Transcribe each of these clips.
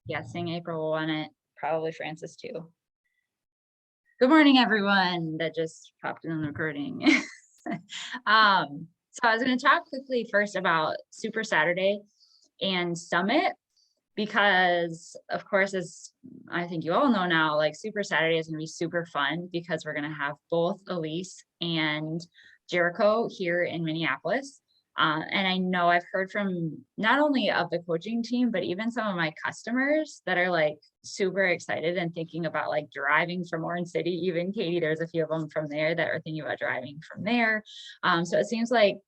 guessing April will want it, probably Francis too. Good morning, everyone that just popped in the recording. So I was going to talk quickly first about Super Saturday and Summit, because of course, as I think you all know now, like Super Saturday is going to be super fun because we're going to have both Elise and Jericho here in Minneapolis. And I know I've heard from not only of the coaching team, but even some of my customers that are like super excited and thinking about like driving from Orange City. Even Katie, there's a few of them from there that are thinking about driving from there. So it seems like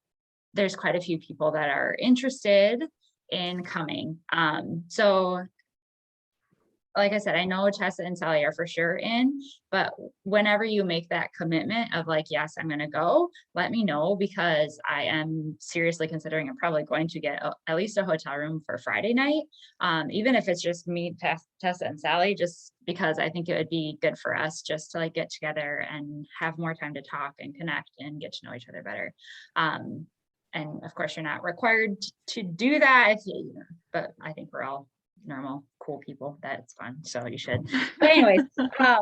there's quite a few people that are interested in coming. So like I said, I know Tessa and Sally are for sure in, but whenever you make that commitment of like, yes, I'm going to go, let me know, because I am seriously considering I'm probably going to get at least a hotel room for Friday night. Even if it's just me, Tessa and Sally, just because I think it would be good for us just to like get together and have more time to talk and connect and get to know each other better. And of course, you're not required to do that, but I think we're all normal, cool people. That's fun. So you should. But anyways, so I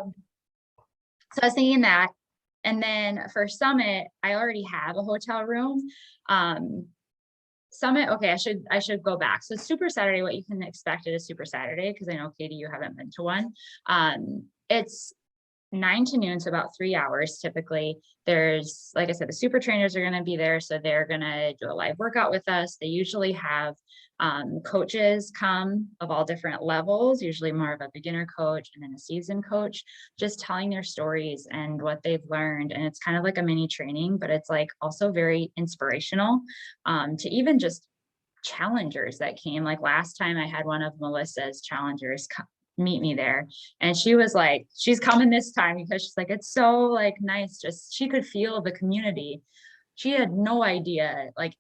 was thinking that. And then for Summit, I already have a hotel room. Summit, okay, I should go back. So Super Saturday, what you can expect at a Super Saturday, because I know Katie, you haven't been to one. It's 9 to noon, so about 3 hours typically. There's, like I said, the super trainers are going to be there, so they're going to do a live workout with us. They usually have coaches come of all different levels, usually more of a beginner coach and then a seasoned coach, just telling their stories and what they've learned. And it's kind of like a mini training, but it's like also very inspirational to even just challengers that came. Like last time I had one of Melissa's challengers meet me there, and she was like, she's coming this time because she's like, it's so like nice, just she could feel the community. She had no idea like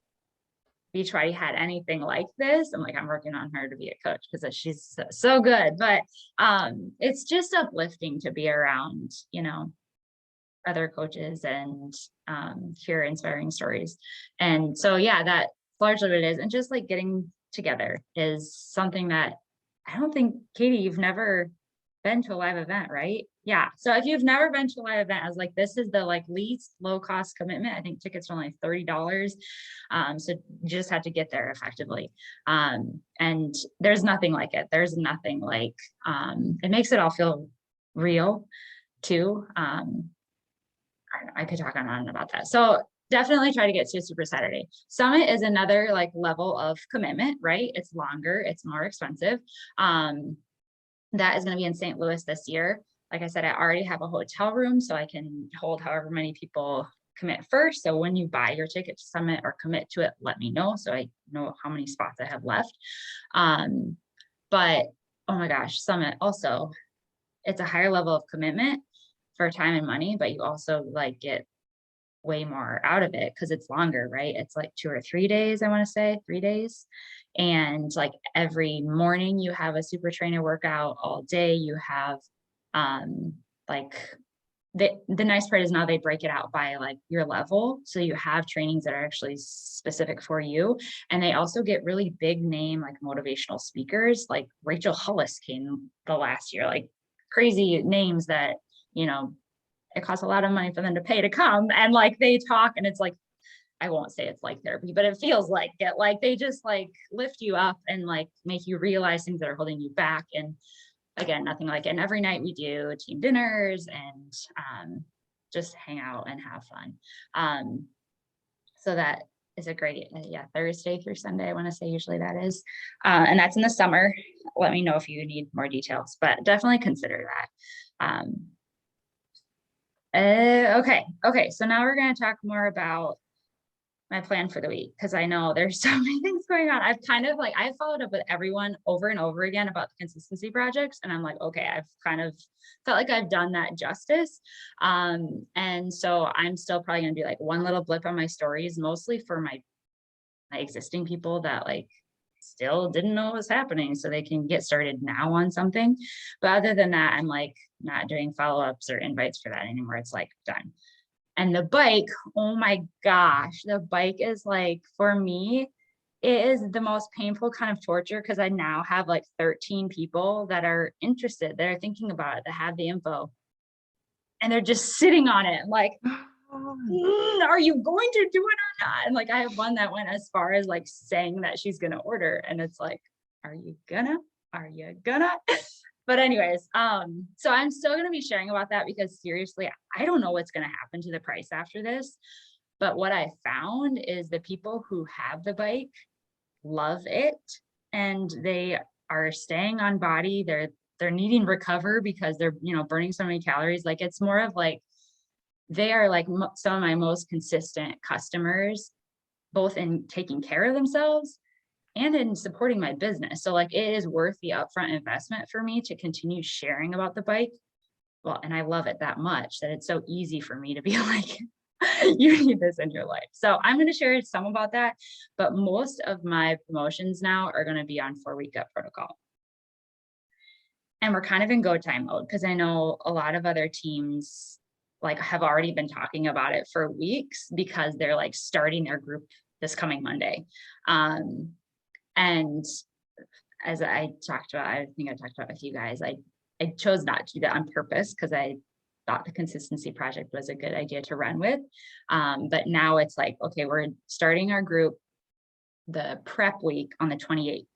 Beachbody had anything like this. I'm like, I'm working on her to be a coach because she's so good. But it's just uplifting to be around, other coaches and hear inspiring stories. And so yeah, that's largely what it is. And just like getting together is something that I don't think, Katie, you've never been to a live event, right? Yeah. So if you've never been to a live event, I was like, this is the like least low cost commitment. I think tickets are only $30. So you just have to get there effectively. And there's nothing like it. There's nothing like, it makes it all feel real too. I could talk on about that. So definitely try to get to a Super Saturday. Summit is another like level of commitment, right? It's longer, it's more expensive. That is going to be in St. Louis this year. Like I said, I already have a hotel room, so I can hold however many people commit first. So when you buy your ticket to Summit or commit to it, let me know so I know how many spots I have left. But oh my gosh, Summit also, it's a higher level of commitment for time and money, but you also like get way more out of it because it's longer, right? It's like 2 or 3 days, I want to say 3 days. And like every morning you have a super trainer workout, all day you have like the nice part is now they break it out by like your level. So you have trainings that are actually specific for you. And they also get really big name like motivational speakers, like Rachel Hollis came the last year, like crazy names that, it costs a lot of money for them to pay to come, and like they talk, and it's like, I won't say it's like therapy, but it feels like it. Like they just like lift you up and like make you realize things that are holding you back. And again, nothing like it. And every night we do team dinners and just hang out and have fun. So that is a great, Thursday through Sunday, I want to say usually that is. And that's in the summer. Let me know if you need more details, but definitely consider that. Okay. So now we're going to talk more about my plan for the week, because I know there's so many things going on. I've kind of like, I followed up with everyone over and over again about the consistency projects. And I'm like, okay, I've kind of felt like I've done that justice. And so I'm still probably going to do like one little blip on my stories, mostly for my existing people that like still didn't know what was happening, so they can get started now on something. But other than that, I'm like not doing follow-ups or invites for that anymore. It's like done. And the bike, oh my gosh, the bike is like, for me, it is the most painful kind of torture because I now have like 13 people that are interested, that are thinking about it, that have the info, and they're just sitting on it. I'm like, are you going to do it or not? And like, I have one that went as far as like saying that she's going to order. And it's like, are you gonna? But anyways, so I'm still going to be sharing about that because seriously, I don't know what's going to happen to the price after this. But what I found is the people who have the bike love it, and they are staying on body. They're needing recover because they're, burning so many calories. Like, it's more of like, they are like some of my most consistent customers, both in taking care of themselves and in supporting my business. So like, it is worth the upfront investment for me to continue sharing about the bike. Well, and I love it that much that it's so easy for me to be like, you need this in your life. So I'm going to share some about that, but most of my promotions now are going to be on 4-week gut protocol. And we're kind of in go time mode because I know a lot of other teams like have already been talking about it for weeks because they're like starting their group this coming Monday. And as I talked about, I think I talked about with you guys, I chose not to do that on purpose because I thought the consistency project was a good idea to run with. But now it's like, okay, we're starting our group the prep week on the 28th.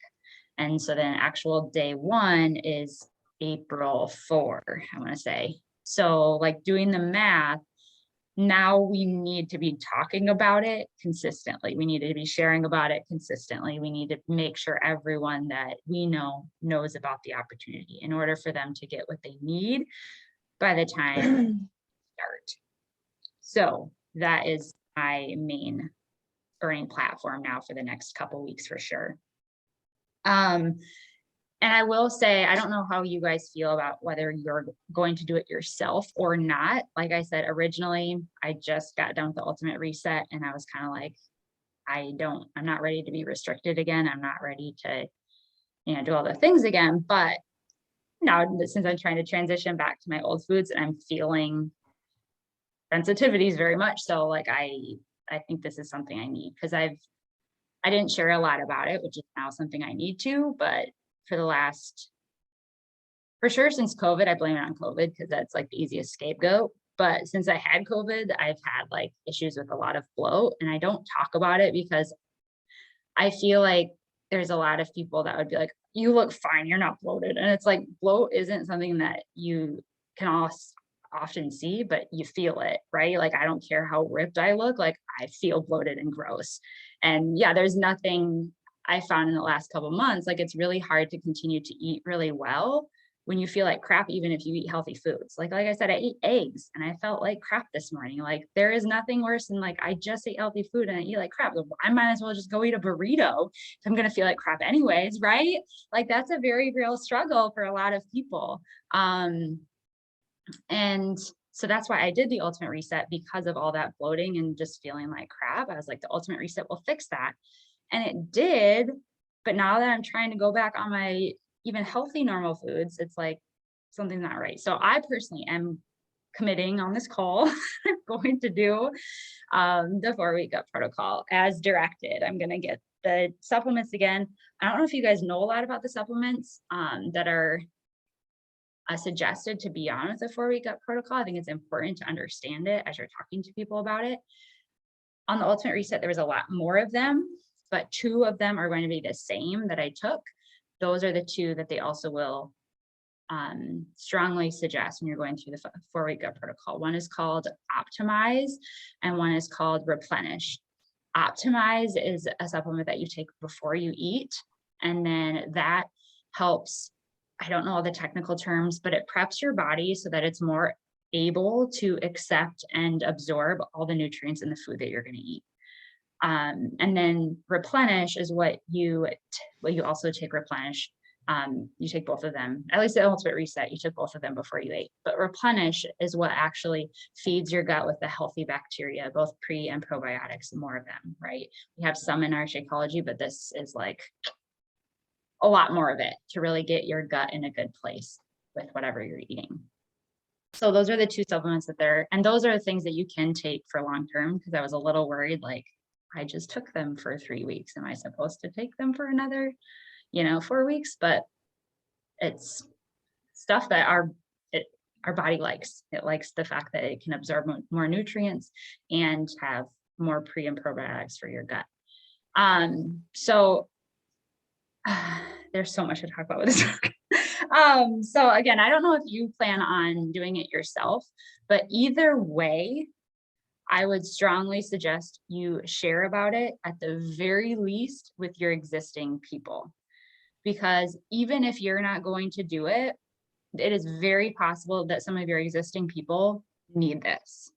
And so then actual day one is April 4, I want to say. So like doing the math, now we need to be talking about it consistently. We need to be sharing about it consistently. We need to make sure everyone that we know knows about the opportunity in order for them to get what they need by the time start. So that is my main earning platform now for the next couple weeks for sure. And I will say, I don't know how you guys feel about whether you're going to do it yourself or not. Like I said, originally, I just got done with the Ultimate Reset and I was kind of like, I'm not ready to be restricted again. I'm not ready to, do all the things again. But now since I'm trying to transition back to my old foods and I'm feeling sensitivities very much. So like, I think this is something I need because I didn't share a lot about it, which is now something I need to, but for sure since COVID, I blame it on COVID because that's like the easiest scapegoat. But since I had COVID, I've had like issues with a lot of bloat, and I don't talk about it because I feel like there's a lot of people that would be like, you look fine, you're not bloated. And it's like, bloat isn't something that you can often see, but you feel it, right? Like, I don't care how ripped I look, like I feel bloated and gross. And yeah, there's nothing I found in the last couple of months, like it's really hard to continue to eat really well when you feel like crap, even if you eat healthy foods. Like I said, I ate eggs and I felt like crap this morning. Like there is nothing worse than like, I just ate healthy food and I eat like crap. I might as well just go eat a burrito if I'm going to feel like crap anyways, right? Like that's a very real struggle for a lot of people. And so that's why I did the Ultimate Reset, because of all that bloating and just feeling like crap. I was like, the Ultimate Reset will fix that. And it did. But now that I'm trying to go back on my even healthy normal foods, it's like something's not right. So I personally am committing on this call. I'm going to do the 4-week gut protocol as directed. I'm going to get the supplements again. I don't know if you guys know a lot about the supplements that are suggested to be on with the 4-week gut protocol. I think it's important to understand it as you're talking to people about it. On the Ultimate Reset, there was a lot more of them, but 2 of them are going to be the same that I took. Those are the 2 that they also will strongly suggest when you're going through the 4-week gut protocol. One is called Optimize and one is called Replenish. Optimize is a supplement that you take before you eat, and then that helps, I don't know all the technical terms, but it preps your body so that it's more able to accept and absorb all the nutrients in the food that you're going to eat. And then Replenish is what you also take. Replenish. You take both of them, at least the Ultimate Reset, you took both of them before you ate. But Replenish is what actually feeds your gut with the healthy bacteria, both pre and probiotics, more of them, right? We have some in our Shakeology, but this is like a lot more of it to really get your gut in a good place with whatever you're eating. So those are the 2 supplements and those are the things that you can take for long term, because I was a little worried, like, I just took them for 3 weeks. Am I supposed to take them for another, 4 weeks? But it's stuff that our body likes. It likes the fact that it can absorb more nutrients and have more pre and probiotics for your gut. So there's so much to talk about with this book. So again, I don't know if you plan on doing it yourself, but either way, I would strongly suggest you share about it at the very least with your existing people. Because even if you're not going to do it, it is very possible that some of your existing people need this.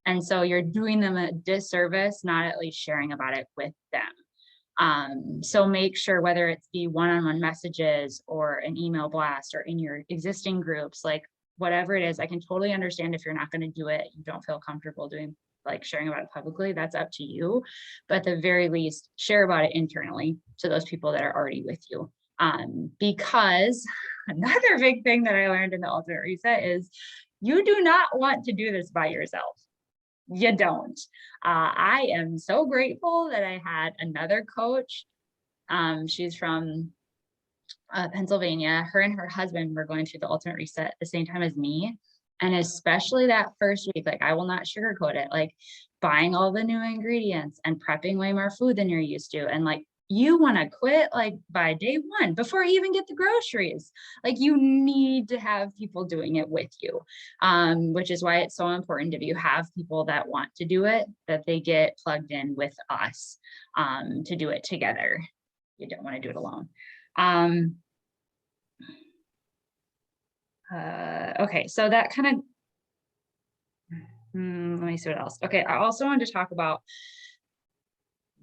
And so you're doing them a disservice, not at least sharing about it with them. So make sure, whether it's the one-on-one messages or an email blast or in your existing groups, like whatever it is, I can totally understand if you're not going to do it, you don't feel comfortable doing, like, sharing about it publicly, that's up to you. But at the very least, share about it internally to those people that are already with you. Because another big thing that I learned in the Ultimate Reset is you do not want to do this by yourself. You don't. I am so grateful that I had another coach. She's from Pennsylvania. Her and her husband were going through the Ultimate Reset at the same time as me. And especially that first week, like, I will not sugarcoat it, like buying all the new ingredients and prepping way more food than you're used to. And like, you want to quit like by day one before you even get the groceries. Like, you need to have people doing it with you, which is why it's so important, if you have people that want to do it, that they get plugged in with us to do it together. You don't want to do it alone. Okay, so that kind of, let me see what else. Okay, I also wanted to talk about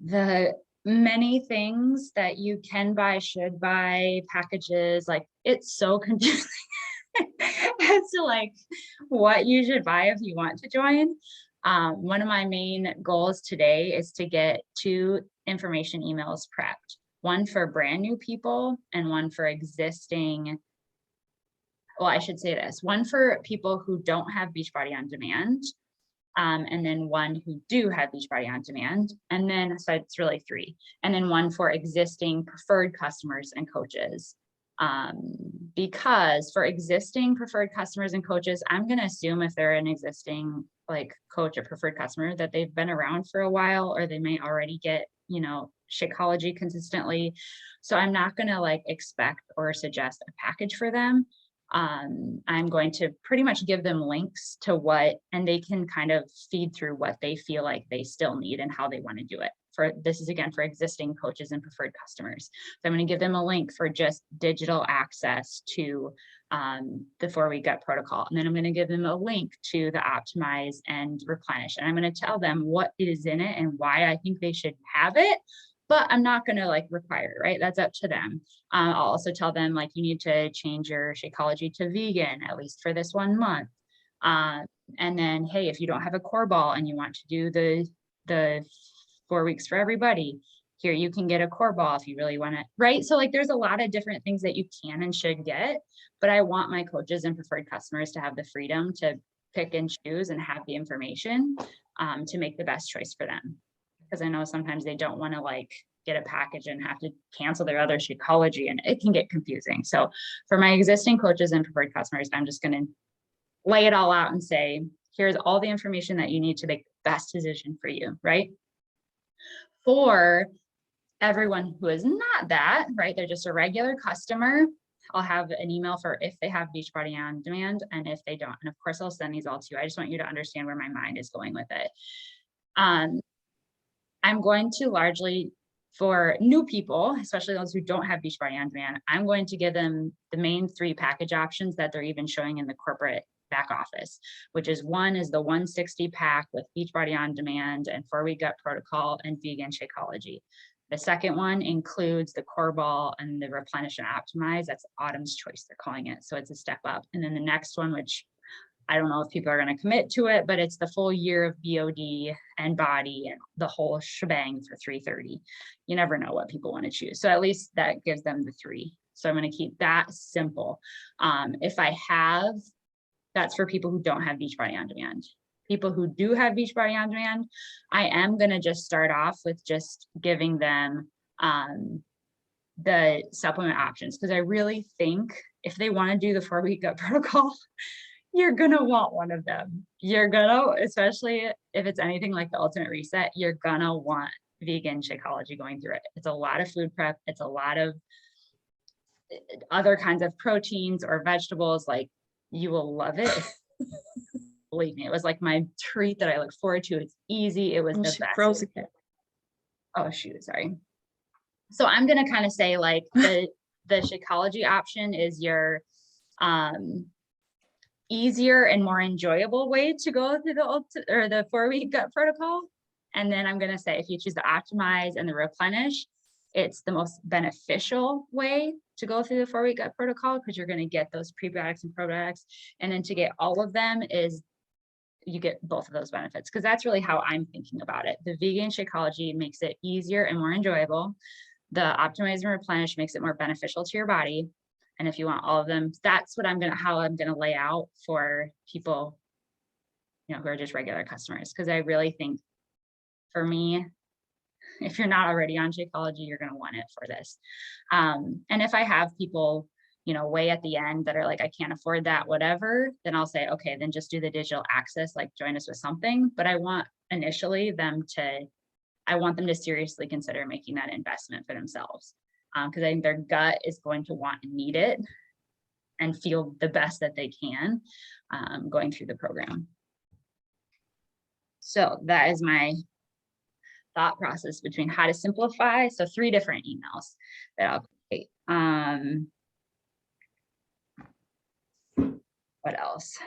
the many things that you can buy, should buy, packages. Like, it's so confusing as to like what you should buy if you want to join. One of my main goals today is to get 2 information emails prepped, one for brand new people and one for existing. Well, I should say this, one for people who don't have Beachbody On Demand, and then one who do have Beachbody On Demand, and then, so it's really 3, and then one for existing preferred customers and coaches. Because for existing preferred customers and coaches, I'm going to assume if they're an existing like coach or preferred customer, that they've been around for a while, or they may already get, Shakeology consistently. So I'm not going to like expect or suggest a package for them. I'm going to pretty much give them links to what, and they can kind of feed through what they feel like they still need and how they want to do it. This is again for existing coaches and preferred customers. So I'm going to give them a link for just digital access to the 4-week gut protocol. And then I'm going to give them a link to the Optimize and Replenish. And I'm going to tell them what is in it and why I think they should have it. But I'm not going to like require it, right? That's up to them. I'll also tell them, like, you need to change your Shakeology to vegan, at least for this 1 month. And then, hey, if you don't have a core ball and you want to do the 4 weeks for everybody, here, you can get a core ball if you really want it, right? So like, there's a lot of different things that you can and should get, but I want my coaches and preferred customers to have the freedom to pick and choose and have the information to make the best choice for them. Because I know sometimes they don't want to like get a package and have to cancel their other Shakeology, and it can get confusing. So for my existing coaches and preferred customers, I'm just going to lay it all out and say, here's all the information that you need to make the best decision for you, right? For everyone who is not that, right, they're just a regular customer, I'll have an email for if they have Beachbody On Demand and if they don't. And of course, I'll send these all to you. I just want you to understand where my mind is going with it. I'm going to largely, for new people, especially those who don't have Beachbody On Demand, I'm going to give them the main 3 package options that they're even showing in the corporate back office, which is, one is the 160 pack with Beachbody On Demand and 4-week gut protocol and vegan Shakeology. The second one includes the core ball and the Replenish and Optimize. That's Autumn's Choice, they're calling it. So it's a step up. And then the next one, which I don't know if people are going to commit to it, but it's the full year of BOD and body and the whole shebang for $330. You never know what people want to choose. So at least that gives them the 3. So I'm going to keep that simple. If I have, that's for people who don't have Beachbody On Demand. people who do have Beachbody On Demand, I am going to just start off with just giving them the supplement options, because I really think if they want to do the 4-week gut protocol, you're going to want one of them. You're going to, especially if it's anything like the Ultimate Reset, you're going to want vegan Shakeology going through it. It's a lot of food prep. It's a lot of other kinds of proteins or vegetables. Like, you will love it. Believe me, it was like my treat that I look forward to. It's easy. It was the best. Oh shoot, sorry. So I'm gonna kind of say like the Shakeology option is your easier and more enjoyable way to go through the 4-week gut protocol. And then I'm gonna say if you choose the Optimize and the Replenish, it's the most beneficial way to go through the 4-week gut protocol, because you're gonna get those prebiotics and probiotics. And then to get all of them is you get both of those benefits, because that's really how I'm thinking about it. The vegan Shakeology makes it easier and more enjoyable. The Optimize and Replenish makes it more beneficial to your body. And if you want all of them, that's what how I'm gonna lay out for people, you know, who are just regular customers. Because I really think, for me, if you're not already on Shakeology, you're gonna want it for this. And if I have people, you know, way at the end that are like, I can't afford that, whatever, then I'll say, okay, then just do the digital access, like join us with something. But I want initially I want them to seriously consider making that investment for themselves. Because I think their gut is going to want and need it and feel the best that they can going through the program. So that is my thought process between how to simplify. So 3 different emails that I'll create. What else?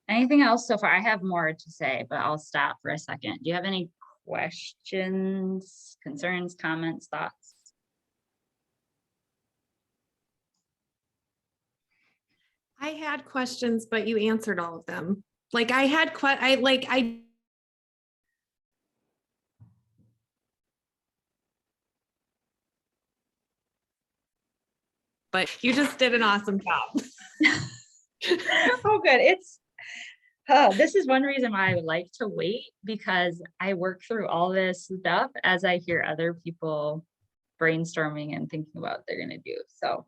Anything else so far? I have more to say, but I'll stop for a second. Do you have any questions, concerns, comments, thoughts? I had questions, but you answered all of them. Like but you just did an awesome job. Oh, good. This is one reason why I would like to wait, because I work through all this stuff as I hear other people brainstorming and thinking about what they're going to do. So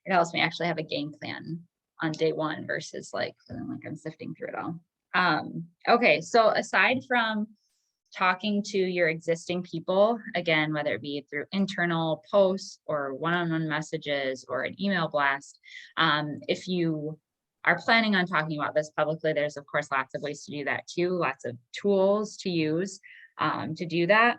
it helps me actually have a game plan on day one versus like I'm sifting through it all. Okay. So aside from talking to your existing people, again, whether it be through internal posts or one-on-one messages or an email blast, if you are planning on talking about this publicly, there's of course lots of ways to do that too, lots of tools to use to do that.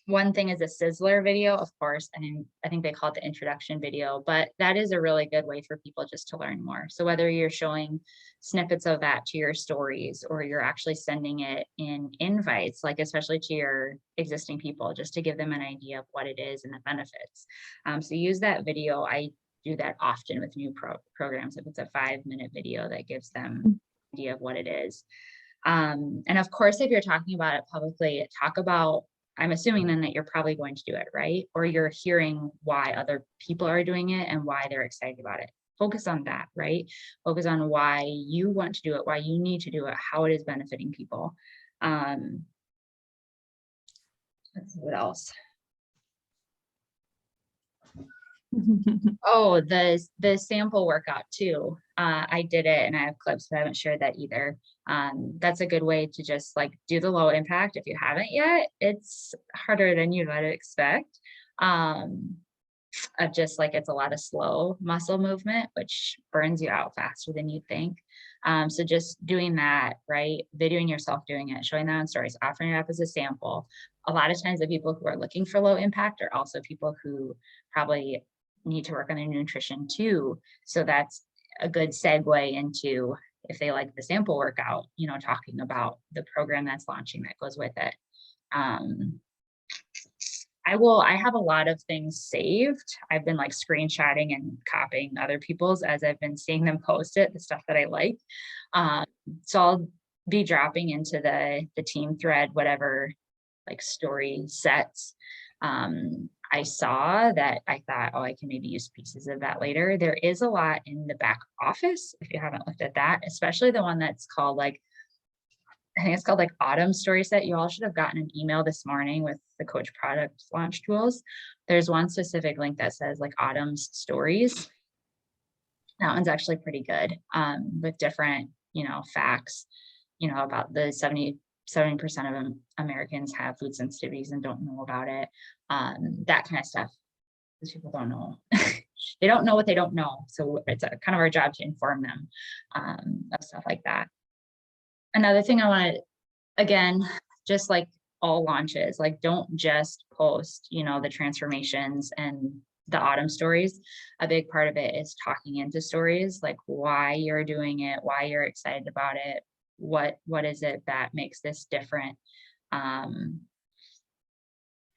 One thing is a Sizzler video, of course, and I think they call it the introduction video, but that is a really good way for people just to learn more. So whether you're showing snippets of that to your stories, or you're actually sending it in invites, like especially to your existing people, just to give them an idea of what it is and the benefits. So use that video. I do that often with new programs. If it's a 5-minute video that gives them an idea of what it is. And of course, if you're talking about it publicly, talk about, I'm assuming then that you're probably going to do it, right? Or you're hearing why other people are doing it and why they're excited about it. Focus on that, right? Focus on why you want to do it, why you need to do it, how it is benefiting people. Let's see what else. Oh, the sample workout too. I did it and I have clips, but I haven't shared that either. That's a good way to just like do the low impact. If you haven't yet, it's harder than you might expect. Of just like, it's a lot of slow muscle movement, which burns you out faster than you think. So just doing that, right? Videoing yourself doing it, showing that on stories, offering it up as a sample. A lot of times the people who are looking for low impact are also people who probably need to work on their nutrition too. So that's a good segue into, if they like the sample workout, you know, talking about the program that's launching that goes with it. I have a lot of things saved. I've been like screenshotting and copying other people's as I've been seeing them post it, the stuff that I like. So I'll be dropping into the team thread, whatever like story sets. I saw that I thought, oh, I can maybe use pieces of that later. There is a lot in the back office, if you haven't looked at that, especially the one that's called like I think it's called like Autumn Story Set. You all should have gotten an email this morning with the Coach product launch tools. There's one specific link that says like Autumn's Stories. That one's actually pretty good, with different, facts, about the 70% of Americans have food sensitivities and don't know about it. That kind of stuff. Because people don't know. They don't know what they don't know. So it's kind of our job to inform them of stuff like that. Another thing I want to, again, just like all launches, like don't just post, the transformations and the autumn stories. A big part of it is talking into stories, like why you're doing it, why you're excited about it, what is it that makes this different.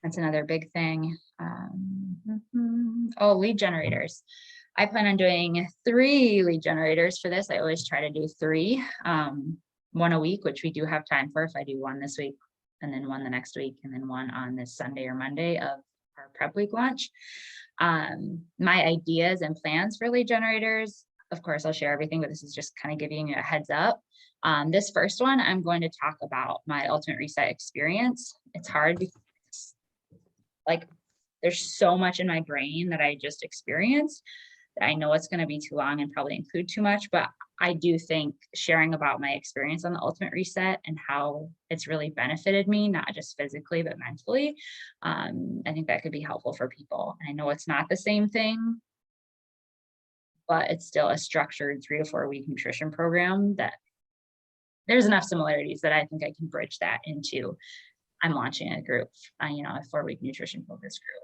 That's another big thing. Oh, lead generators. I plan on doing 3 lead generators for this. I always try to do 3, 1 a week, which we do have time for if I do 1 this week, and then 1 the next week, and then 1 on this Sunday or Monday of our prep week launch. My ideas and plans for lead generators, of course, I'll share everything, but this is just kind of giving you a heads up. This first one, I'm going to talk about my Ultimate Reset experience. It's hard because like there's so much in my brain that I just experienced that I know it's going to be too long and probably include too much, but I do think sharing about my experience on the Ultimate Reset and how it's really benefited me, not just physically, but mentally. I think that could be helpful for people. And I know it's not the same thing, but it's still a structured 3 to 4 week nutrition program that there's enough similarities that I think I can bridge that into. I'm launching a group, a 4-week nutrition focus group.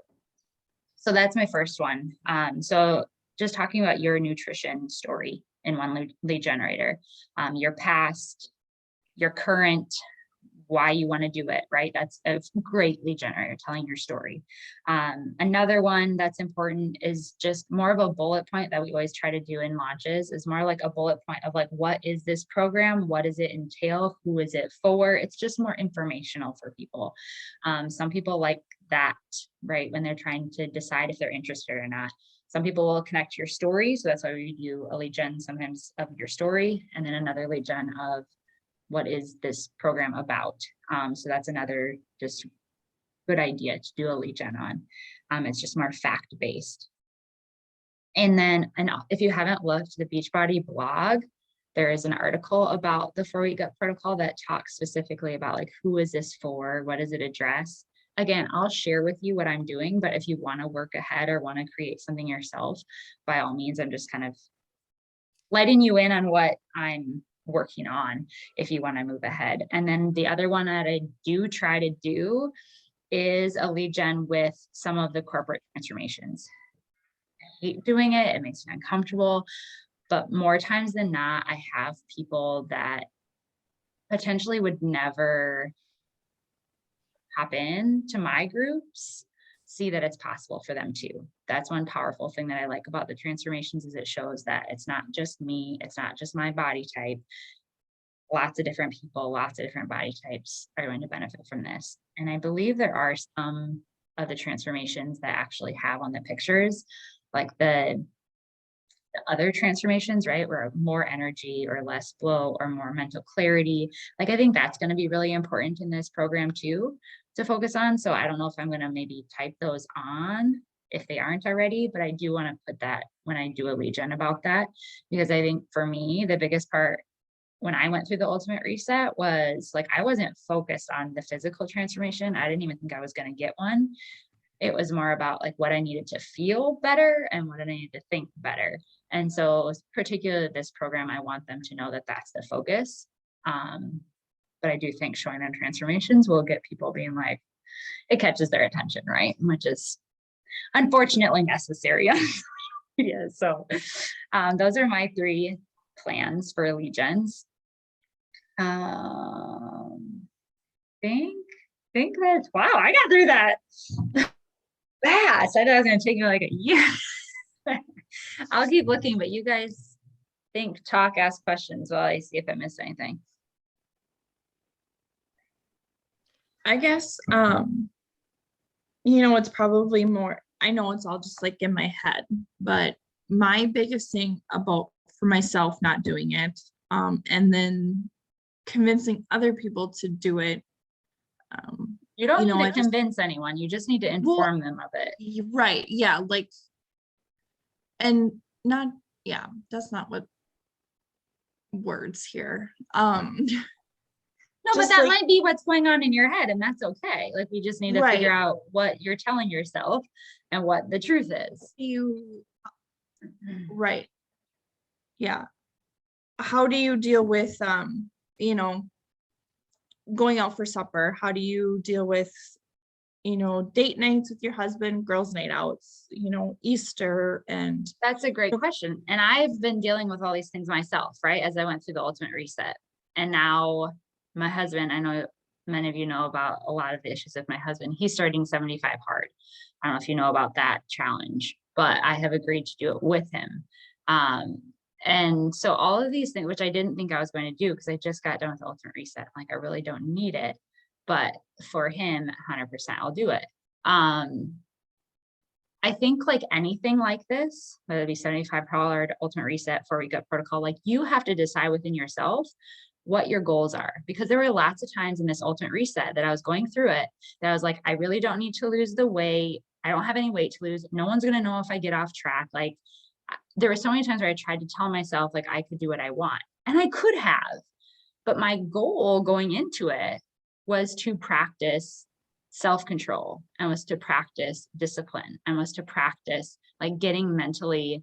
So that's my first one. So just talking about your nutrition story in one lead generator, your past, your current, why you want to do it, right? That's a great lead generator, telling your story. Another one that's important is just more of a bullet point that we always try to do in launches, is more like a bullet point of like, what is this program? What does it entail? Who is it for? It's just more informational for people. Some people like that, right? When they're trying to decide if they're interested or not. Some people will connect to your story. So that's why we do a lead gen sometimes of your story, and then another lead gen of what is this program about? So that's another just good idea to do a lead gen on. It's just more fact-based. And then, if you haven't looked, the Beachbody blog, there is an article about the 4-week gut protocol that talks specifically about like, who is this for? What does it address? Again, I'll share with you what I'm doing, but if you want to work ahead or want to create something yourself, by all means, I'm just kind of letting you in on what I'm working on if you want to move ahead. And then the other one that I do try to do is a lead gen with some of the corporate transformations. I hate doing it. It makes me uncomfortable, but more times than not, I have people that potentially would never hop in to my groups see that it's possible for them too. That's one powerful thing that I like about the transformations, is it shows that it's not just me, it's not just my body type. Lots of different people, lots of different body types are going to benefit from this. And I believe there are some of the transformations that actually have on the pictures, like the other transformations, right, where more energy or less flow or more mental clarity. Like, I think that's going to be really important in this program too, to focus on. So I don't know if I'm going to maybe type those on if they aren't already, but I do want to put that when I do a lead gen about that, because I think for me, the biggest part when I went through the Ultimate Reset was like, I wasn't focused on the physical transformation. I didn't even think I was going to get one. It was more about like what I needed to feel better and what I needed to think better. And so particularly this program, I want them to know that that's the focus. But I do think showing them transformations will get people being like, it catches their attention, right? Which is unfortunately necessary. Yeah. So those are my 3 plans for lead gens. Think that, wow, I got through that fast. I thought it was going to take me like a year. I'll keep looking, but you guys think, talk, ask questions while I see if I missed anything. I guess, it's probably more, I know it's all just like in my head, but my biggest thing about for myself not doing it, and then convincing other people to do it. You don't You know, need I to just- convince anyone. You just need to inform them of it. Right, yeah, like, and not, yeah, that's not what words here. No, but Just that like- might be what's going on in your head, and that's okay. Like, we just need to figure Right. out what you're telling yourself and what the truth is. You, right. Yeah. How do you deal with, you know, going out for supper? How do you deal with, you know, date nights with your husband, girls' night outs, you know, Easter and That's a great question. And I've been dealing with all these things myself, right? As I went through the ultimate reset. And now my husband, I know many of you know about a lot of the issues with my husband. He's starting 75 hard. I don't know if you know about that challenge, but I have agreed to do it with him. And so all of these things, which I didn't think I was going to do because I just got done with the ultimate reset. I'm like, I really don't need it. But for him, 100%, I'll do it. I think like anything like this, whether it be 75 hard, ultimate reset, 4-week gut protocol, like you have to decide within yourself what your goals are. Because there were lots of times in this ultimate reset that I was going through it, that I was like, I really don't need to lose the weight. I don't have any weight to lose. No one's going to know if I get off track. Like there were so many times where I tried to tell myself like I could do what I want, and I could have, but my goal going into it was to practice self-control, and was to practice discipline, and was to practice like getting mentally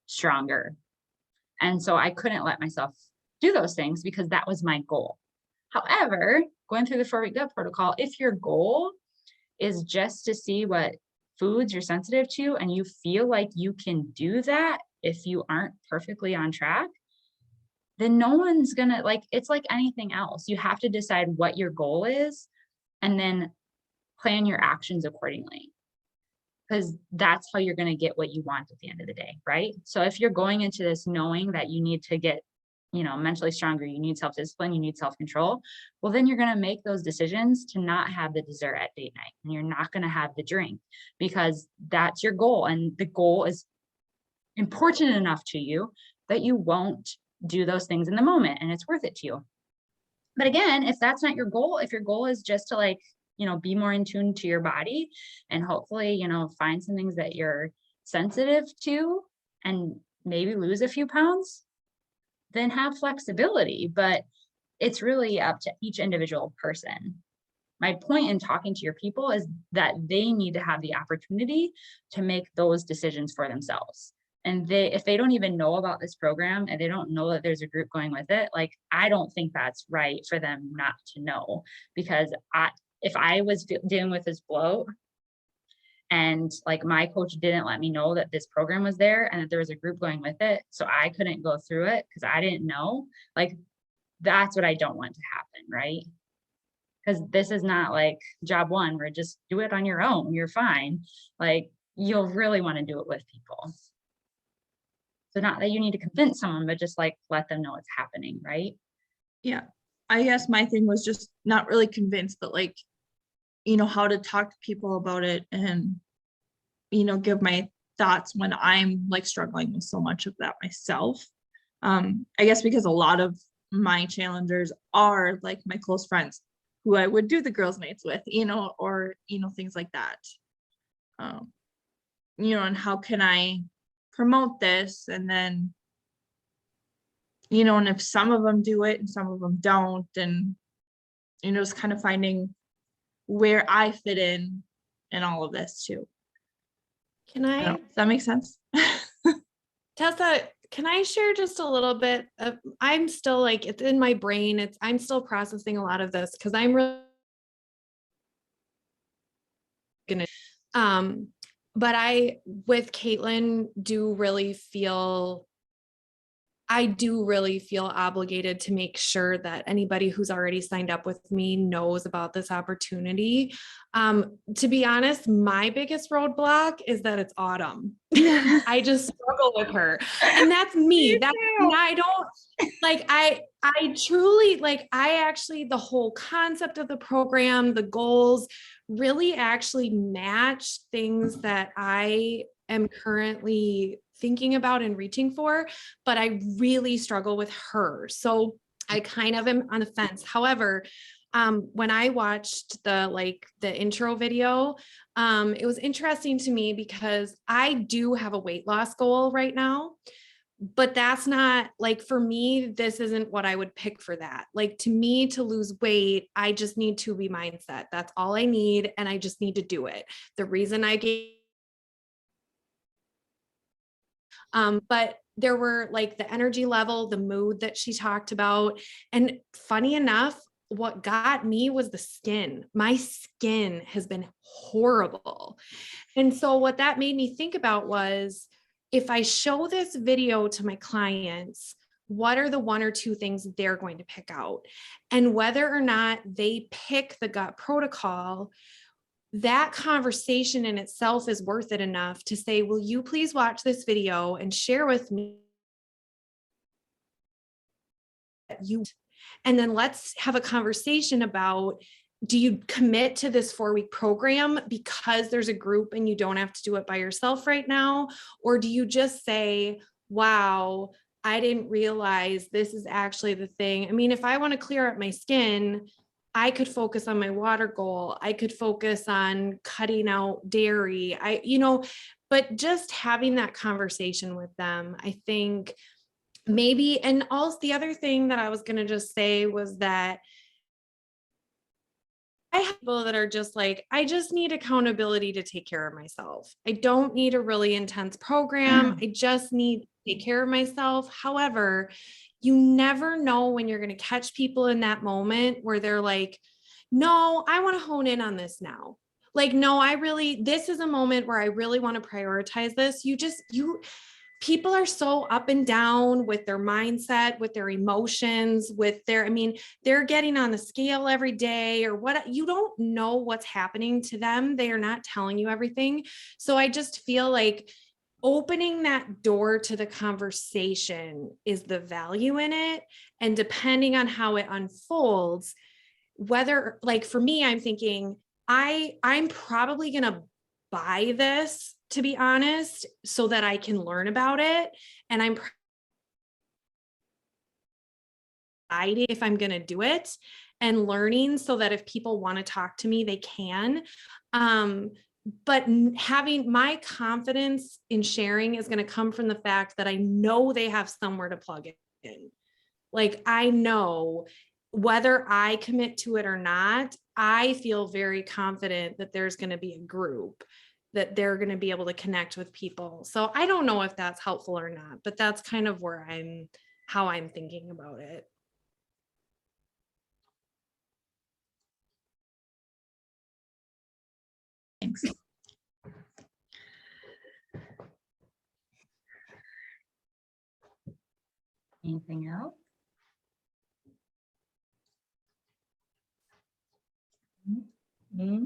stronger. And so I couldn't let myself do those things because that was my goal. However, going through the 4-week gut protocol, if your goal is just to see what foods you're sensitive to, and you feel like you can do that if you aren't perfectly on track, then no one's gonna, like, it's like anything else. You have to decide what your goal is and then plan your actions accordingly, because that's how you're going to get what you want at the end of the day, right? So if you're going into this knowing that you need to get, you know, mentally stronger, you need self-discipline, you need self-control, well, then you're going to make those decisions to not have the dessert at date night, and you're not going to have the drink, because that's your goal. And the goal is important enough to you that you won't do those things in the moment, and it's worth it to you. But again, if that's not your goal, if your goal is just to like, you know, be more in tune to your body and hopefully, you know, find some things that you're sensitive to and maybe lose a few pounds, then have flexibility. But it's really up to each individual person. My point in talking to your people is that they need to have the opportunity to make those decisions for themselves. And if they don't even know about this program and they don't know that there's a group going with it, like, I don't think that's right for them not to know. Because if I was dealing with this bloat and like my coach didn't let me know that this program was there and that there was a group going with it, so I couldn't go through it because I didn't know, like, that's what I don't want to happen, right? Because this is not like job one where just do it on your own, you're fine. Like, you'll really want to do it with people. So not that you need to convince someone, but just like let them know what's happening, right? yeah, I guess my thing was just not really convinced, but like, you know, how to talk to people about it and, you know, give my thoughts when I'm like struggling with so much of that myself. I guess because a lot of my challengers are like my close friends who I would do the girls' nights with, you know, or, you know, things like that. You know, and how can I promote this? And then, you know, and if some of them do it and some of them don't, and, you know, just kind of finding where I fit in all of this too. Can I I, don't, does that make sense? Tessa, can I share just a little bit of, I'm still like, it's in my brain. I'm still processing a lot of this because I'm really gonna, but with Caitlin, I do really feel obligated to make sure that anybody who's already signed up with me knows about this opportunity. To be honest, my biggest roadblock is that it's autumn. I just struggle with her. And that's me. I don't like, I truly like, the whole concept of the program, the goals really actually match things that I am currently thinking about and reaching for, but I really struggle with her. So I kind of am on the fence. However, when I watched the intro video, it was interesting to me because I do have a weight loss goal right now, but that's not like, for me, this isn't what I would pick for that. Like, to me, to lose weight, I just need to be mindset. That's all I need. And I just need to do it. The reason I gave, but there were like the energy level, the mood that she talked about. And funny enough, what got me was the skin. My skin has been horrible. And so what that made me think about was, if I show this video to my clients, what are the one or two things they're going to pick out? And whether or not they pick the gut protocol, that conversation in itself is worth it enough to say, will you please watch this video and share with me you, and then let's have a conversation about, do you commit to this 4-week program because there's a group and you don't have to do it by yourself right now? Or do you just say, wow, I didn't realize this is actually the thing. I mean, if I want to clear up my skin, I could focus on my water goal. I could focus on cutting out dairy. But just having that conversation with them, I think maybe. And also the other thing that I was going to just say was that I have people that are just like, I just need accountability to take care of myself. I don't need a really intense program. I just need to take care of myself. However, you never know when you're going to catch people in that moment where they're like, no, I want to hone in on this now. Like, no, this is a moment where I really want to prioritize this. People are so up and down with their mindset, with their emotions, they're getting on the scale every day or what, you don't know what's happening to them. They are not telling you everything. So I just feel like opening that door to the conversation is the value in it. And depending on how it unfolds, whether, like, for me, I'm thinking I'm probably going to buy this, to be honest, so that I can learn about it. And I'm deciding if I'm going to do it and learning so that if people want to talk to me, they can. But having my confidence in sharing is going to come from the fact that I know they have somewhere to plug it in. Like, I know whether I commit to it or not, I feel very confident that there's going to be a group that they're going to be able to connect with people. So I don't know if that's helpful or not, but that's kind of how I'm thinking about it. Thanks. Anything else? Mm-hmm.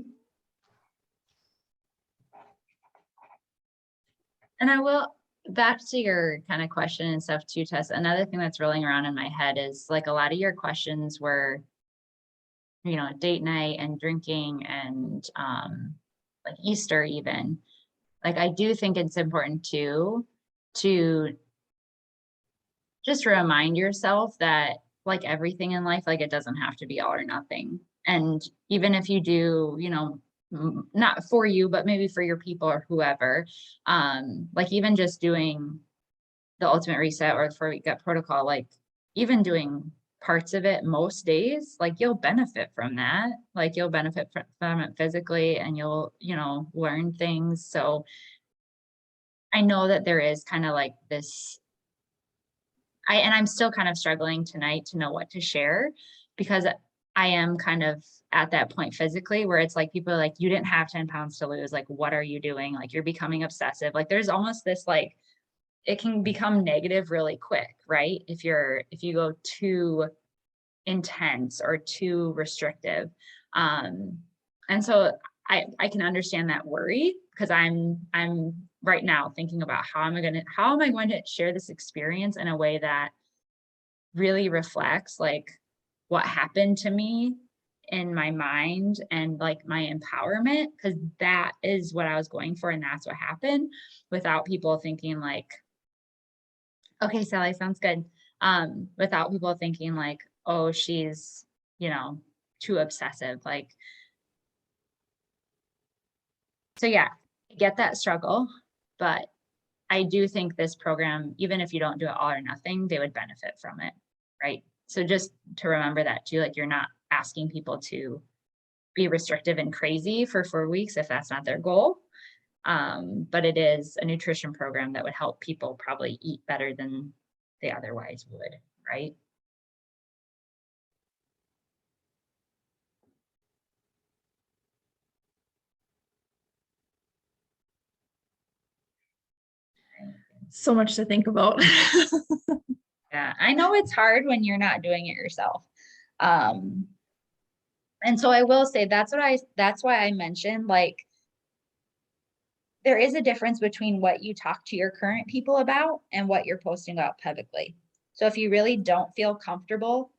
And I will, back to your kind of question and stuff too, Tess, another thing that's rolling around in my head is like a lot of your questions were, date night and drinking and like Easter even. Like, I do think it's important to just remind yourself that, like everything in life, like it doesn't have to be all or nothing. And even if you do, not for you, but maybe for your people or whoever, like even just doing the ultimate reset or the 4-week gut protocol, like even doing parts of it most days, like you'll benefit from that. Like you'll benefit from it physically and you'll, learn things. So I know that there is kind of like this, I'm still kind of struggling tonight to know what to share, because I am kind of at that point physically where it's like people are like, you didn't have 10 pounds to lose. Like, what are you doing? Like, you're becoming obsessive. Like, there's almost this, like, it can become negative really quick, right? If you go too intense or too restrictive. And so I can understand that worry, because I'm right now thinking about how am I going to share this experience in a way that really reflects like what happened to me in my mind and like my empowerment, because that is what I was going for and that's what happened, without people thinking like, okay, Sally, sounds good. Without people thinking like, oh, she's, too obsessive. Like, so yeah, I get that struggle, but I do think this program, even if you don't do it all or nothing, they would benefit from it, right? So just to remember that too, like you're not asking people to be restrictive and crazy for 4 weeks if that's not their goal. But it is a nutrition program that would help people probably eat better than they otherwise would, right? So much to think about. Yeah, I know it's hard when you're not doing it yourself. And so I will say that's why I mentioned, like, there is a difference between what you talk to your current people about and what you're posting out publicly. So if you really don't feel comfortable,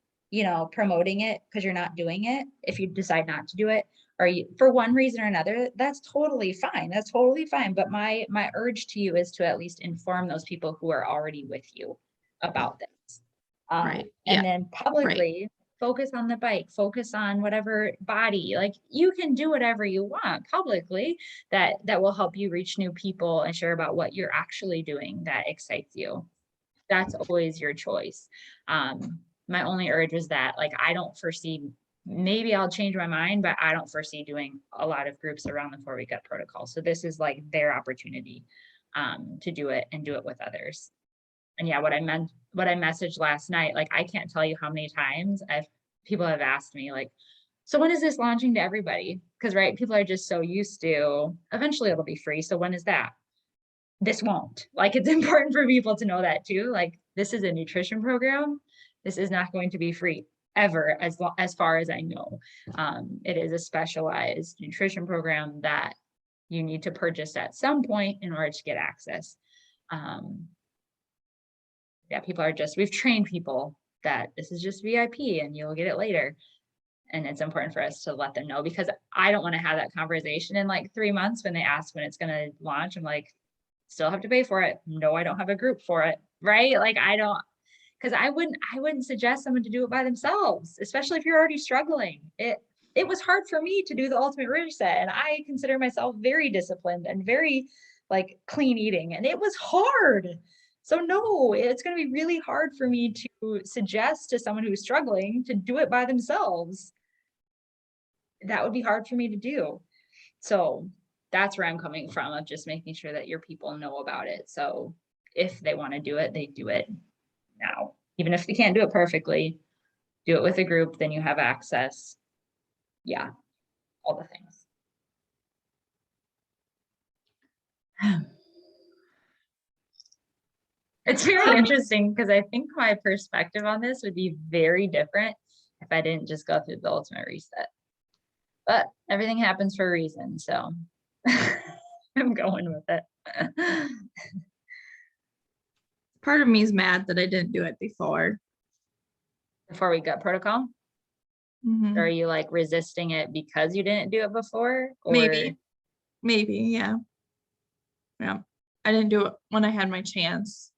promoting it because you're not doing it, if you decide not to do it, or you, for one reason or another, that's totally fine. That's totally fine. But my urge to you is to at least inform those people who are already with you about this. Right. And Yeah. then publicly focus on the bike, focus on whatever body, like you can do whatever you want publicly that will help you reach new people and share about what you're actually doing that excites you. That's always your choice. My only urge was that, like, I don't foresee, maybe I'll change my mind, but I don't foresee doing a lot of groups around the 4-week gut protocol. So this is like their opportunity to do it and do it with others. And yeah, what I messaged last night, like, I can't tell you how many times people have asked me, like, so when is this launching to everybody? Because, right, people are just so used to, eventually it'll be free. So when is that? This won't. Like, it's important for people to know that too. Like, this is a nutrition program. This is not going to be free ever, as far as I know. It is a specialized nutrition program that you need to purchase at some point in order to get access. Yeah, we've trained people that this is just VIP and you'll get it later. And it's important for us to let them know, because I don't want to have that conversation in like 3 months when they ask when it's going to launch. I'm like, still have to pay for it. No, I don't have a group for it. Right. Like, because I wouldn't suggest someone to do it by themselves, especially if you're already struggling. It was hard for me to do the ultimate reset. And I consider myself very disciplined and very like clean eating. And it was hard. So no, it's going to be really hard for me to suggest to someone who's struggling to do it by themselves. That would be hard for me to do. So that's where I'm coming from, of just making sure that your people know about it. So if they want to do it, they do it now. Even if they can't do it perfectly, do it with a group, then you have access. Yeah, all the things. It's very interesting because I think my perspective on this would be very different if I didn't just go through the ultimate reset. But everything happens for a reason, so I'm going with it. Part of me is mad that I didn't do it before. Before we got protocol? Mhm. Or are you like resisting it because you didn't do it before? Or Maybe, yeah. Yeah. I didn't do it when I had my chance.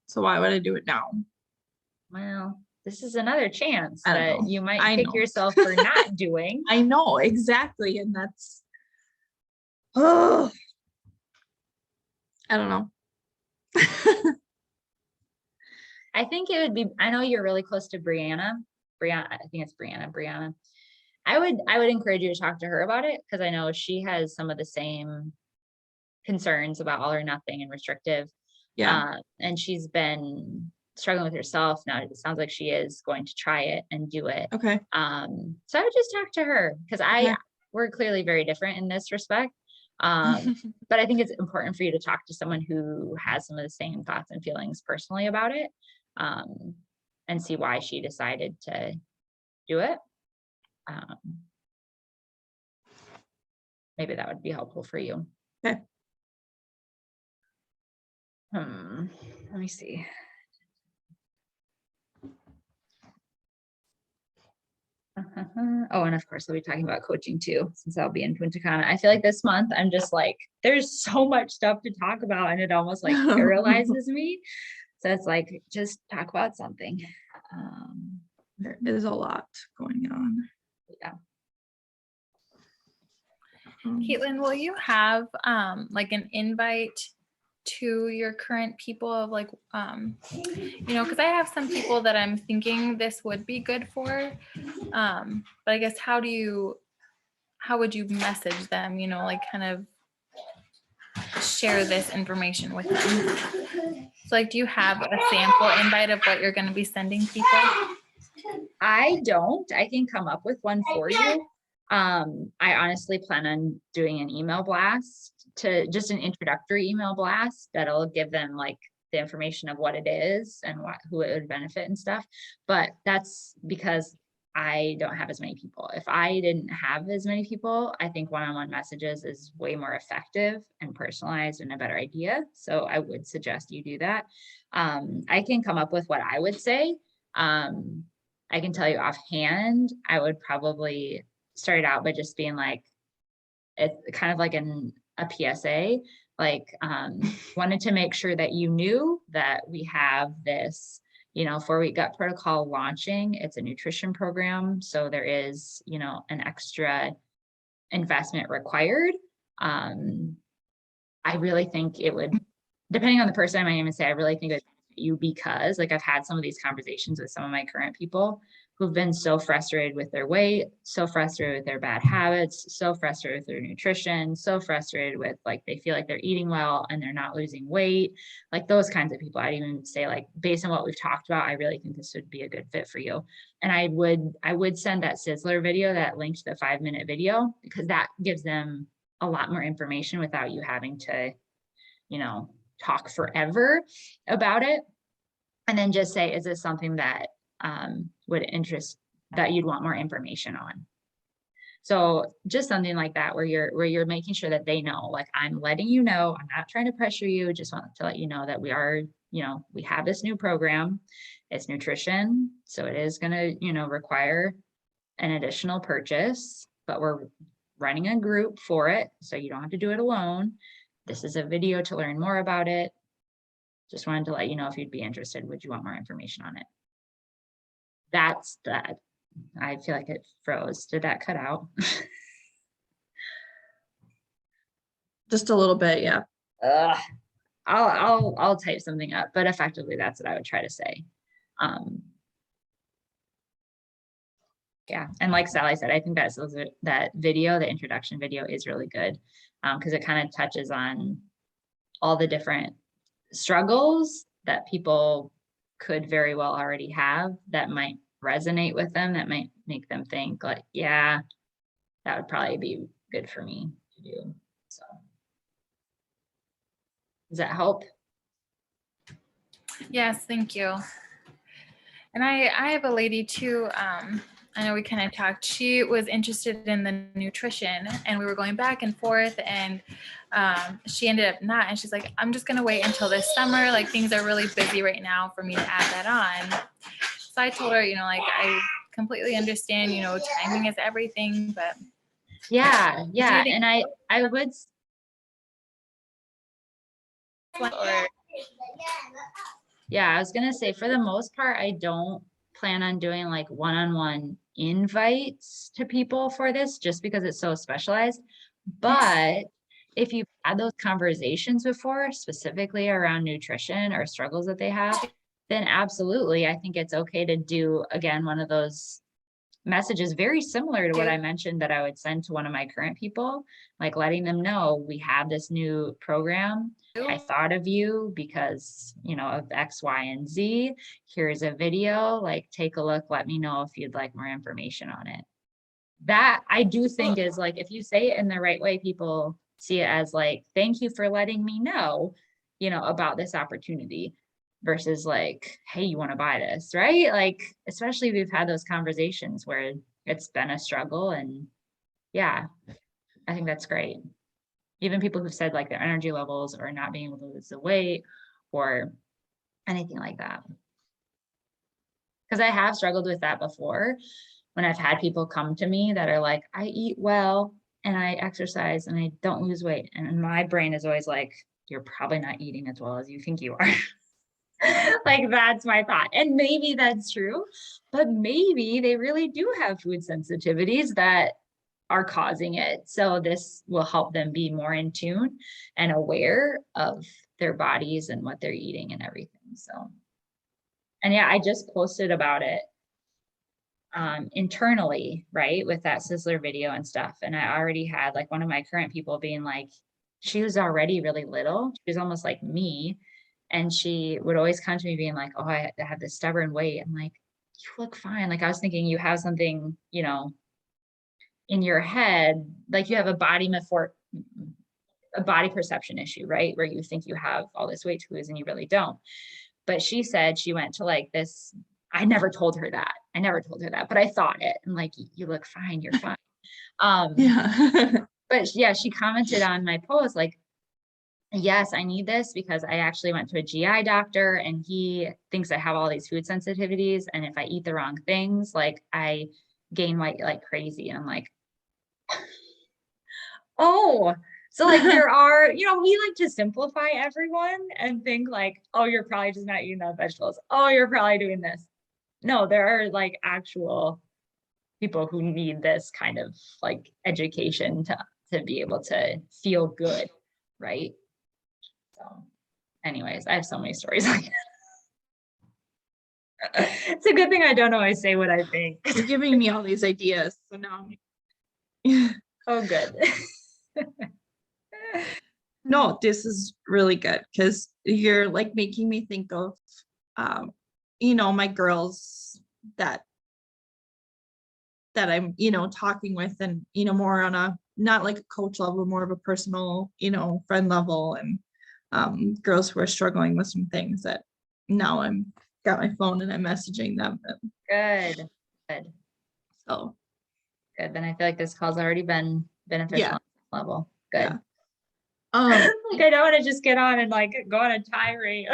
So why would I do it now? well, this is another chance I don't that know. you might I kick know. yourself for not doing. I know, exactly. And that's, oh, I don't know. I think it would be, I know you're really close to Brianna. I think it's Brianna. I would encourage you to talk to her about it, because I know she has some of the same concerns about all or nothing and restrictive. Yeah. And she's been struggling with herself. Now it sounds like she is going to try it and do it. Okay. So I would just talk to her, because Okay. we're clearly very different in this respect. But I think it's important for you to talk to someone who has some of the same thoughts and feelings personally about it, and see why she decided to do it. Maybe that would be helpful for you. Okay. Let me see. Oh, and of course, I'll be talking about coaching too, since I'll be in Punta Cana. I feel like this month I'm just like, there's so much stuff to talk about, and it almost like paralyzes me. So it's like, just talk about something. there is a lot going on. Yeah. Caitlin, will you have like an invite to your current people of like, because I have some people that I'm thinking this would be good for. But I guess how would you message them, like kind of share this information with them? So like, do you have a sample invite of what you're going to be sending people? I don't. I can come up with one for you. I honestly plan on doing an email blast, to just an introductory email blast that'll give them like the information of what it is and who it would benefit and stuff. But that's because I don't have as many people. If I didn't have as many people, I think one-on-one messages is way more effective and personalized and a better idea. So I would suggest you do that. I can come up with what I would say. I can tell you offhand, I would probably start it out by just being like, it's kind of like a PSA, like wanted to make sure that you knew that we have this, 4-week gut protocol launching. It's a nutrition program. So there is, an extra investment required. I really think it would, depending on the person, I might even say, I really think it would benefit you, because like I've had some of these conversations with some of my current people who've been so frustrated with their weight, so frustrated with their bad habits, so frustrated with their nutrition, so frustrated with like, they feel like they're eating well and they're not losing weight, like those kinds of people. I'd even say like, based on what we've talked about, I really think this would be a good fit for you. And I would send that Sizzler video, that link to the 5-minute video, because that gives them a lot more information without you having to, talk forever about it. And then just say, is this something that would interest, that you'd want more information on? So just something like that, where you're making sure that they know, like, I'm letting you know, I'm not trying to pressure you, just want to let you know that we are, we have this new program. It's nutrition. So it is going to, require an additional purchase, but we're running a group for it. So you don't have to do it alone. This is a video to learn more about it. Just wanted to let you know if you'd be interested. Would you want more information on it? That's that. I feel like it froze. Did that cut out? Just a little bit, yeah. I'll type something up, but effectively that's what I would try to say. Yeah, and like Sally said, I think that video, the introduction video, is really good, because it kind of touches on all the different struggles that people could very well already have that might resonate with them, that might make them think like, yeah, that would probably be good for me to do. So does that help? Yes, thank you. And I have a lady too, I know we kind of talked, she was interested in the nutrition and we were going back and forth, and she ended up not, and she's like, I'm just going to wait until this summer. Like, things are really busy right now for me to add that on. So I told her, like, I completely understand, timing is everything, but. Yeah. And I would. Yeah, I was gonna say, for the most part, I don't plan on doing like one-on-one invites to people for this, just because it's so specialized. But if you've had those conversations before, specifically around nutrition or struggles that they have, then absolutely, I think it's okay to do, again, one of those messages very similar to what I mentioned that I would send to one of my current people, like letting them know we have this new program. I thought of you because, of X, Y, and Z. Here's a video, like, take a look, let me know if you'd like more information on it. That I do think is like, if you say it in the right way, people see it as like, thank you for letting me know, about this opportunity, versus like, hey, you want to buy this, right? Like, especially if we've had those conversations where it's been a struggle. And yeah, I think that's great. Even people who've said like their energy levels or not being able to lose the weight or anything like that. Because I have struggled with that before, when I've had people come to me that are like, I eat well and I exercise and I don't lose weight. And my brain is always like, you're probably not eating as well as you think you are. Like, that's my thought. And maybe that's true, but maybe they really do have food sensitivities that are causing it. So this will help them be more in tune and aware of their bodies and what they're eating and everything. So, and yeah, I just posted about it internally, right, with that Sizzler video and stuff. And I already had like one of my current people being like, she was already really little. She was almost like me. And she would always come to me being like, oh, I have this stubborn weight. I'm like, you look fine. Like, I was thinking you have something, you know, in your head, like you have a body perception issue, right? Where you think you have all this weight to lose and you really don't. But she said she went to like this, I never told her that. But I thought it. And like, you look fine, you're fine. Yeah. But yeah, she commented on my post, like, yes, I need this because I actually went to a GI doctor and he thinks I have all these food sensitivities. And if I eat the wrong things, like I gain weight like crazy. And I'm like, oh, so like there are, you know, we like to simplify everyone and think like, oh, you're probably just not eating enough vegetables. Oh, you're probably doing this. No, there are like actual people who need this kind of like education to be able to feel good, right? So anyways, I have so many stories like that. It's a good thing I don't always say what I think. You're giving me all these ideas. So now I'm Oh, good. no, this is really good because you're like making me think of you know, my girls that I'm, you know, talking with and, you know, more on a not like a coach level, more of a personal, you know, friend level and girls who are struggling with some things that now I'm got my phone and I'm messaging them. And Good. so Good. Then I feel like this call's already been beneficial Yeah. on some level. Good. Yeah. Like I don't want to just get on and like go on a tirade.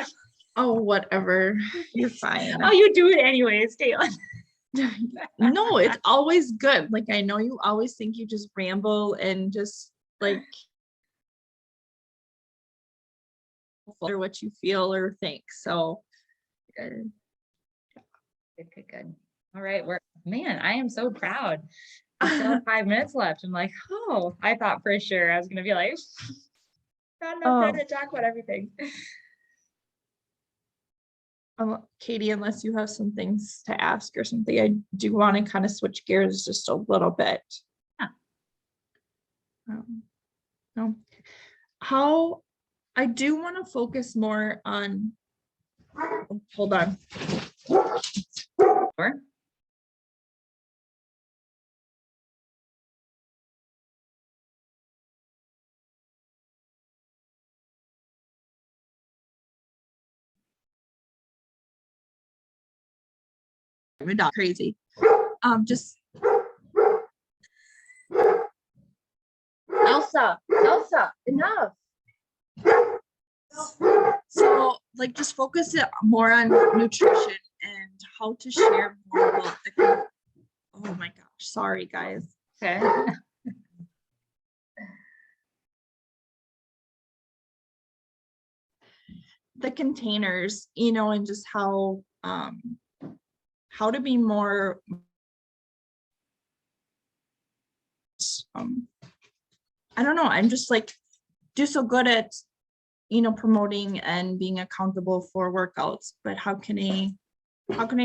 Oh, whatever. You're fine. Oh, you do it anyways, Caitlin. No, it's always good. Like I know you always think you just ramble and just like or what you feel or think. So Good. Good. All right. Man, I am so proud. We still have 5 minutes left. I'm like, oh, I thought for sure I was gonna be like, not enough time to talk about everything. Katie, unless you have some things to ask or something, I do want to kind of switch gears just a little bit. Yeah. No. How I do want to focus more on, hold on. Sure. We're not crazy. Just Elsa, enough. so like just focus it more on nutrition and how to share more about the, oh my gosh, sorry guys. Okay. The containers, you know, and just how to be more I don't know, I'm just like do so good at, you know, promoting and being accountable for workouts, but how can I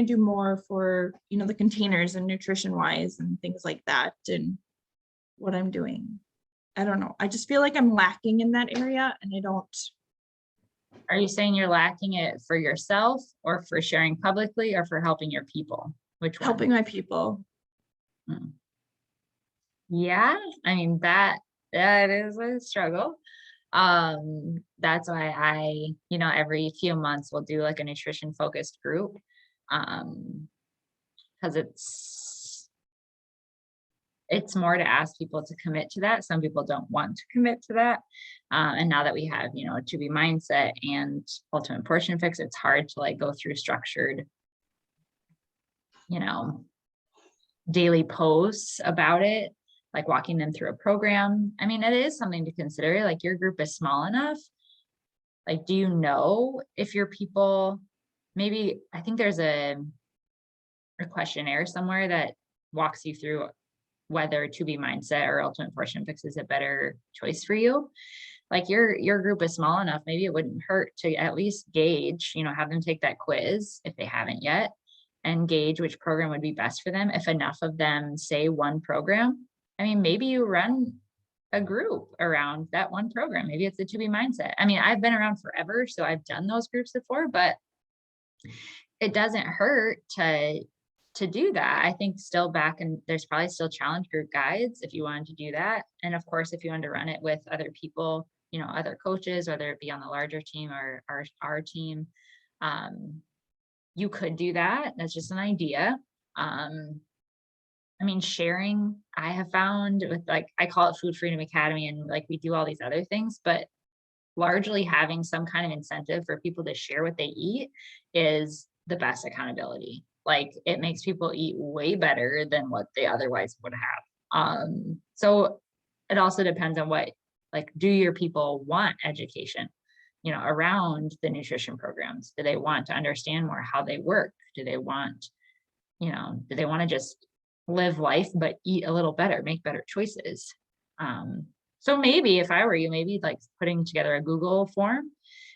do more for, you know, the containers and nutrition wise and things like that and what I'm doing. I don't know. I just feel like I'm lacking in that area and I don't. Are you saying you're lacking it for yourself or for sharing publicly or for helping your people? Which one? Helping my people. Yeah, I mean that is a struggle. That's why I, you know, every few months we'll do like a nutrition focused group. Because it's more to ask people to commit to that. Some people don't want to commit to that. And now that we have, you know, 2B Mindset and Ultimate Portion Fix, it's hard to like go through structured, you know, daily posts about it, like walking them through a program. I mean, it is something to consider. Like your group is small enough. Like, do you know if your people maybe, I think there's a questionnaire somewhere that walks you through whether To Be Mindset or Ultimate Portion Fix is a better choice for you. Like your group is small enough, maybe it wouldn't hurt to at least gauge, have them take that quiz if they haven't yet, and gauge which program would be best for them. If enough of them say one program, I mean, maybe you run a group around that one program. Maybe it's the To Be Mindset. I mean, I've been around forever, so I've done those groups before, but it doesn't hurt to do that. I think still back, and there's probably still challenge group guides if you wanted to do that. And of course, if you wanted to run it with other people, other coaches, whether it be on the larger team or our team, you could do that. That's just an idea. I mean, sharing, I have found with, like, I call it Food Freedom Academy, and like we do all these other things, but largely having some kind of incentive for people to share what they eat is the best accountability. Like, it makes people eat way better than what they otherwise would have. So it also depends on what, like, do your people want education, around the nutrition programs? Do they want to understand more how they work? Do they want to just live life, but eat a little better, make better choices? So maybe if I were you, maybe like putting together a Google form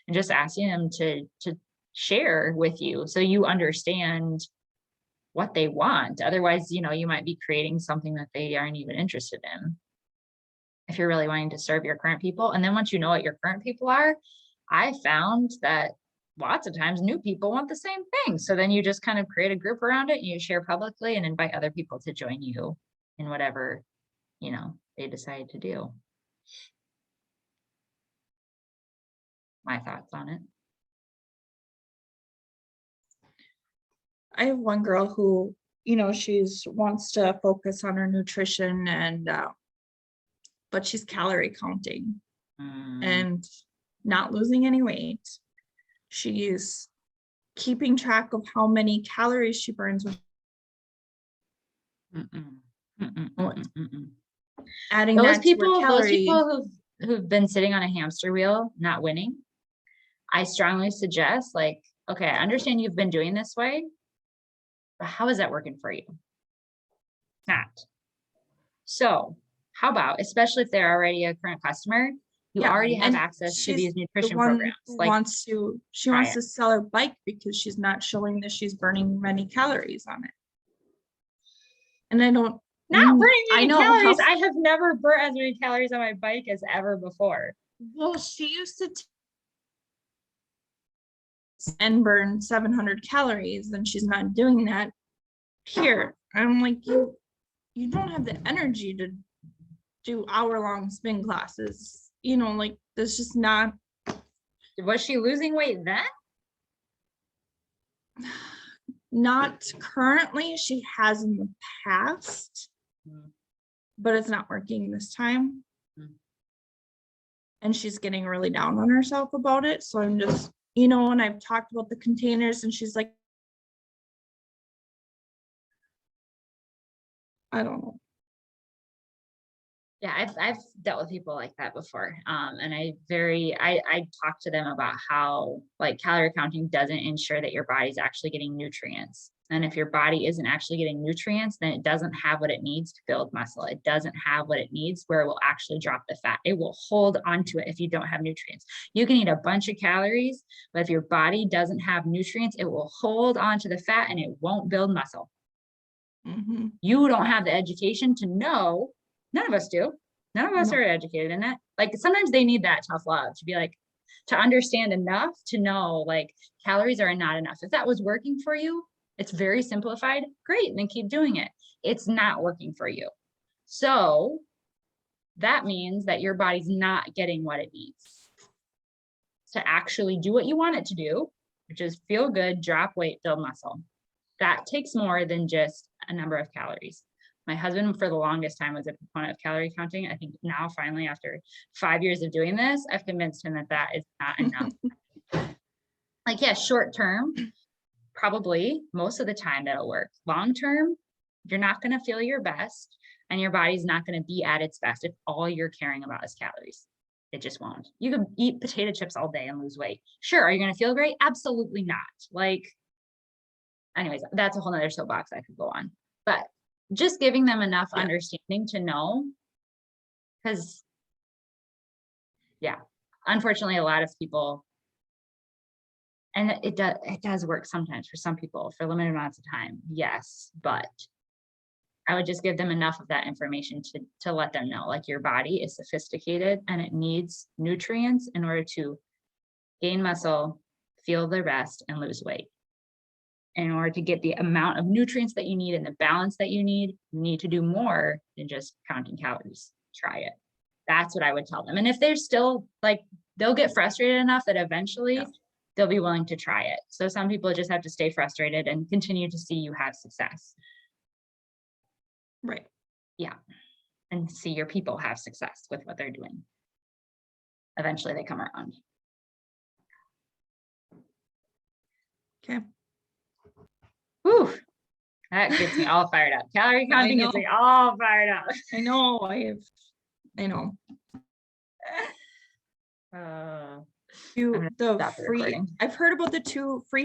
and just asking them to share with you so you understand what they want. Otherwise, you might be creating something that they aren't even interested in if you're really wanting to serve your current people. And then once you know what your current people are, I found that lots of times new people want the same thing. So then you just kind of create a group around it and you share publicly and invite other people to join you in whatever, they decide to do. My thoughts on it. I have one girl who, she's wants to focus on her nutrition and, but she's calorie counting and not losing any weight. She's keeping track of how many calories she burns with adding Those that to her people calorie. who've been sitting on a hamster wheel, not winning, I strongly suggest, like, okay, I understand you've been doing this way, but how is that working for you? Not. So how about, especially if they're already a current customer, you Yeah, already have and access to she's these the nutrition one programs. who Like, wants to sell her bike because she's not showing that she's burning many calories on it. And I don't not burning I any know calories. how- I have never burnt as many calories on my bike as ever before. well, she used to and burn 700 calories, and she's not doing that here. I'm like, you don't have the energy to do hour-long spin classes. Like, that's just not. Was she losing weight then? Not currently. She has in the past, but it's not working this time. And she's getting really down on herself about it. So I'm just, and I've talked about the containers, and she's like, I don't know. Yeah, I've dealt with people like that before. And I talk to them about how, like, calorie counting doesn't ensure that your body's actually getting nutrients. And if your body isn't actually getting nutrients, then it doesn't have what it needs to build muscle. It doesn't have what it needs where it will actually drop the fat. It will hold onto it if you don't have nutrients. You can eat a bunch of calories, but if your body doesn't have nutrients, it will hold onto the fat and it won't build muscle. You don't have the education to know. None of us do. None of us are educated in that. Like, sometimes they need that tough love to be like, to understand enough to know, like, calories are not enough. If that was working for you, it's very simplified. Great. Then keep doing it. It's not working for you. So that means that your body's not getting what it needs to actually do what you want it to do, which is feel good, drop weight, build muscle. That takes more than just a number of calories. My husband, for the longest time, was a proponent of calorie counting. I think now, finally, after 5 years of doing this, I've convinced him that that is not enough. Like, yeah, short term, probably most of the time that'll work. Long term, you're not going to feel your best, and your body's not going to be at its best if all you're caring about is calories. It just won't. You can eat potato chips all day and lose weight. Sure. Are you going to feel great? Absolutely not. Like, anyways, that's a whole nother soapbox I could go on, but just giving them enough Yeah. understanding to know, because yeah, unfortunately, a lot of people, and it does work sometimes for some people for limited amounts of time. Yes, but I would just give them enough of that information to let them know, like, your body is sophisticated and it needs nutrients in order to gain muscle, feel the rest, and lose weight. In order to get the amount of nutrients that you need and the balance that you need to do more than just counting calories. Try it. That's what I would tell them. And if they're still like, they'll get frustrated enough that eventually Yeah. they'll be willing to try it. So some people just have to stay frustrated and continue to see you have success. Right. And see your people have success with what they're doing. Eventually they come around. Okay. Whew, that gets me all fired up. Calorie counting gets know. me all fired up. I know. I know. Uh, You gonna the stop the free. recording. I've heard about the 2 free